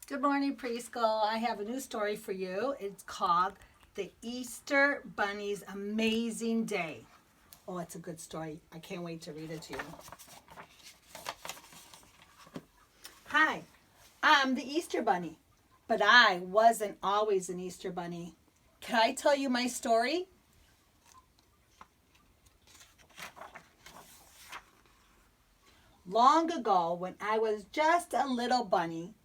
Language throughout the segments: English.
Good morning, preschool. I have a new story for you. It's called The Easter Bunny's Amazing Day. Oh, it's a good story. I can't wait to read it to you. Hi, I'm the Easter Bunny, but I wasn't always an Easter Bunny. Can I tell you my story? Long ago, when I was just a little bunny,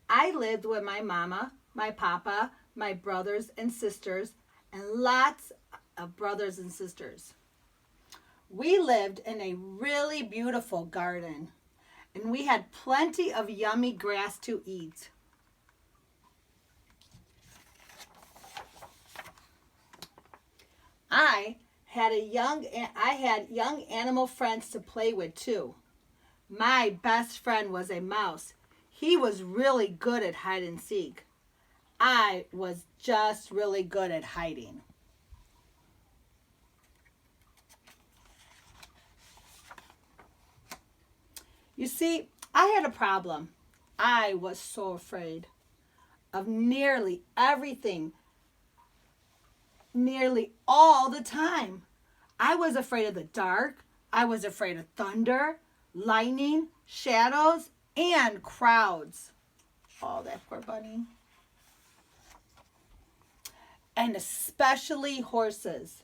I lived with my mama, my papa, my brothers and sisters, and lots of brothers and sisters. We lived in a really beautiful garden, and we had plenty of yummy grass to eat. I I had young animal friends to play with too. My best friend was a mouse. He was really good at hide and seek. I was just really good at hiding. You see, I had a problem. I was so afraid of nearly everything, nearly all the time. I was afraid of the dark. I was afraid of thunder, lightning, shadows, and crowds. Oh, that poor bunny. And especially horses.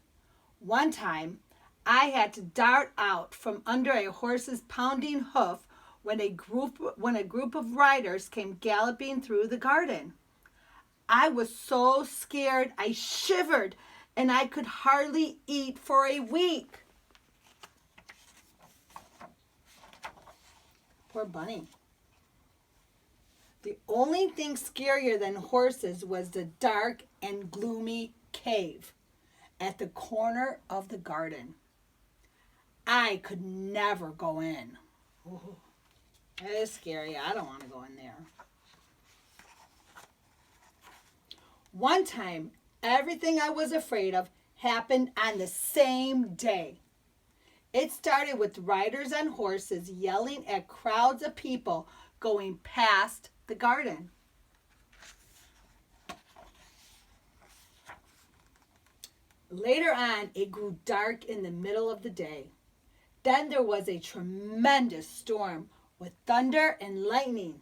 One time, I had to dart out from under a horse's pounding hoof when a group of riders came galloping through the garden. I was so scared I shivered and I could hardly eat for a week. Poor bunny. The only thing scarier than horses was the dark and gloomy cave at the corner of the garden. I could never go in. Ooh, that is scary. I don't want to go in there. One time, everything I was afraid of happened on the same day. It started with riders on horses yelling at crowds of people going past the garden. Later on, it grew dark in the middle of the day. Then there was a tremendous storm with thunder and lightning.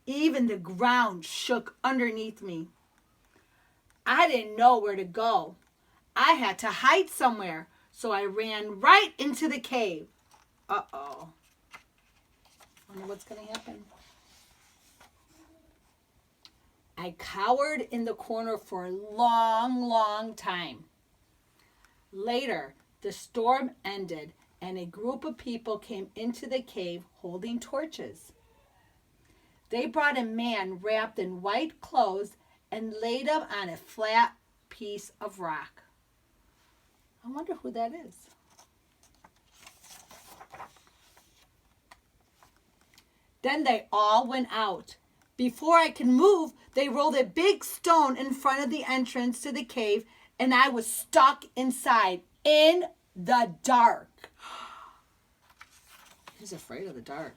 Even the ground shook underneath me. I didn't know where to go. I had to hide somewhere, so I ran right into the cave. Uh-oh. Wonder what's going to happen. I cowered in the corner for a long, long time. Later, the storm ended and a group of people came into the cave holding torches. They brought a man wrapped in white clothes and laid him on a flat piece of rock. I wonder who that is. Then they all went out. Before I could move, they rolled a big stone in front of the entrance to the cave, and I was stuck inside in the dark. He's afraid of the dark.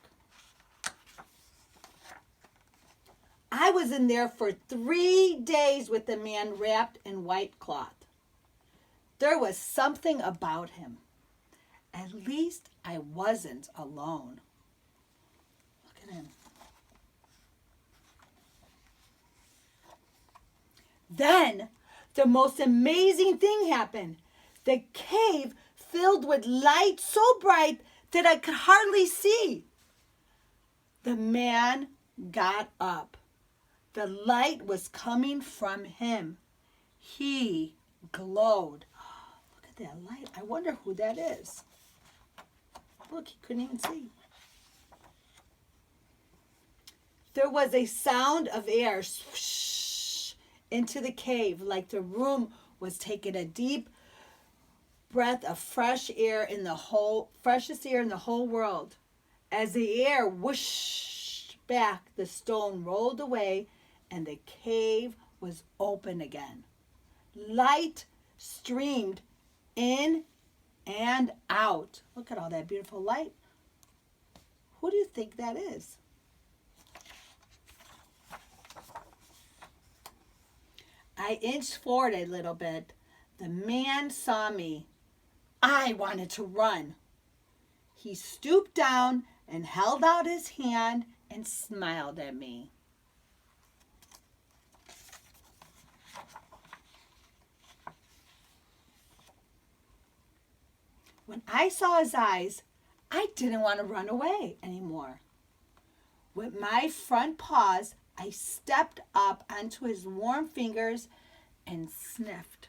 I was in there for 3 days with the man wrapped in white cloth. There was something about him. At least I wasn't alone. Look at him. Then the most amazing thing happened. The cave filled with light so bright that I could hardly see. The man got up. The light was coming from him. He glowed. Look at that light. I wonder who that is. Look, he couldn't even see. There was a sound of air swoosh into the cave, like the room was taking a deep breath of freshest air in the whole world. As the air whooshed back, the stone rolled away and the cave was open again. Light streamed in and out. Look at all that beautiful light. Who do you think that is? I inched forward a little bit. The man saw me. I wanted to run. He stooped down and held out his hand and smiled at me. When I saw his eyes, I didn't want to run away anymore. With my front paws, I stepped up onto his warm fingers and sniffed.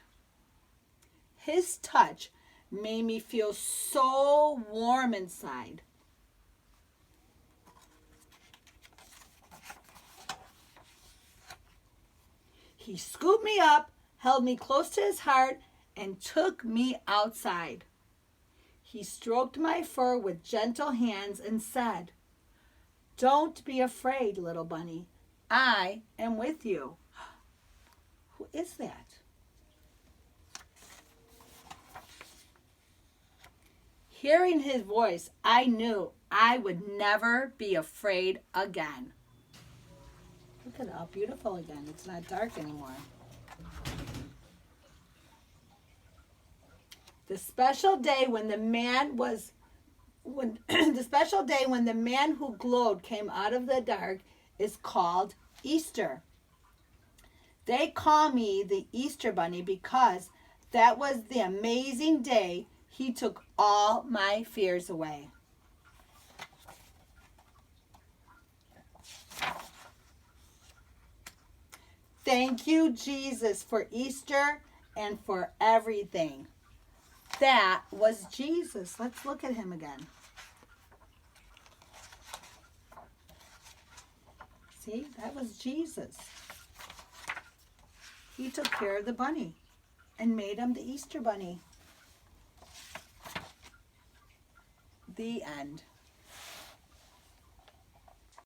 His touch made me feel so warm inside. He scooped me up, held me close to his heart, and took me outside. He stroked my fur with gentle hands and said, "Don't be afraid, little bunny. I am with you." Who is that? Hearing his voice, I knew I would never be afraid again. Look at how beautiful again. It's not dark anymore. The special day when the man who glowed came out of the dark is called Easter. They call me the Easter Bunny because that was the amazing day he took all my fears away. Thank you, Jesus, for Easter and for everything. That was Jesus. Let's look at him again. See, that was Jesus. He took care of the bunny and made him the Easter Bunny. The end.